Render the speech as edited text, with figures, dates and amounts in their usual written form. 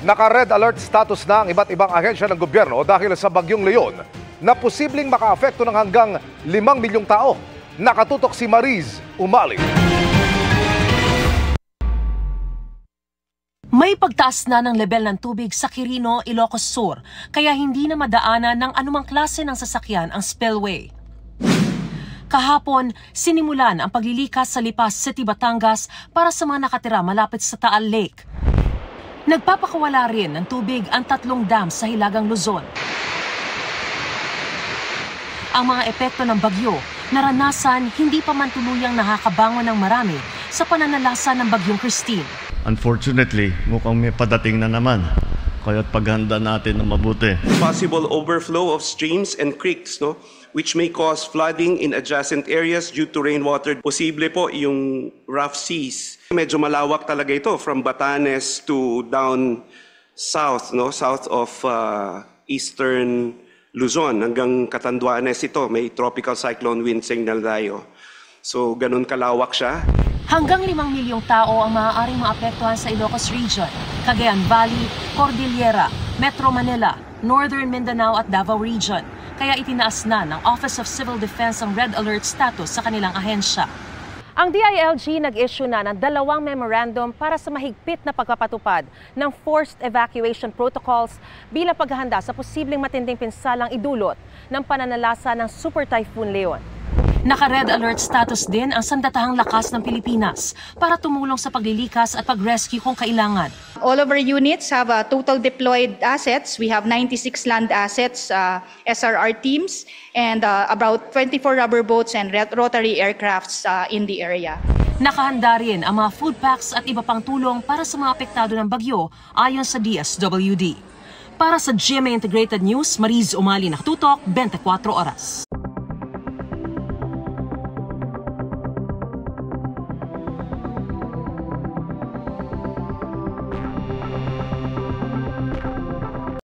Naka-red alert status na ang iba't ibang ahensya ng gobyerno dahil sa Bagyong Leon na posibleng makaapekto ng hanggang 5 milyong tao. Nakatutok si Mariz Umali. May pagtaas na ng level ng tubig sa Quirino, Ilocos Sur, kaya hindi na madaanan ng anumang klase ng sasakyan ang spillway. Kahapon, sinimulan ang paglilikas sa Lipas City, Batangas para sa mga nakatira malapit sa Taal Lake. Nagpapakawala rin ng tubig ang 3 dam sa Hilagang Luzon. Ang mga epekto ng bagyo, naranasan hindi pa man tuluyang nakakabangon ng marami sa pananalasa ng Bagyong Christine. Unfortunately, mukhang may padating na naman. Kaya't paghanda natin na mabuti. Possible overflow of streams and creeks, no, which may cause flooding in adjacent areas due to rainwater. Posible po yung rough seas. Medyo malawak talaga ito from Batanes to down south, no, south of eastern Luzon hanggang Catanduanes ito. May tropical cyclone wind signal tayo. So ganun kalawak siya. Hanggang 5 milyong tao ang maaaring maapektuhan sa Ilocos Region, Cagayan Valley, Cordillera, Metro Manila, Northern Mindanao at Davao Region. Kaya itinaas na ng Office of Civil Defense ang red alert status sa kanilang ahensya. Ang DILG nag-issue na ng 2 memorandum para sa mahigpit na pagpapatupad ng forced evacuation protocols bilang paghahanda sa posibleng matinding pinsalang idulot ng pananalasa ng Super Typhoon Leon. Naka-red alert status din ang sandatahang lakas ng Pilipinas para tumulong sa paglilikas at pag-rescue kung kailangan. All of our units have total deployed assets. We have 96 land assets, SRR teams, and about 24 rubber boats and rotary aircrafts in the area. Nakahanda rin ang mga food packs at iba pang tulong para sa mga apektado ng bagyo ayon sa DSWD. Para sa GMA Integrated News, Mariz Umali, nakatutok, 24 oras.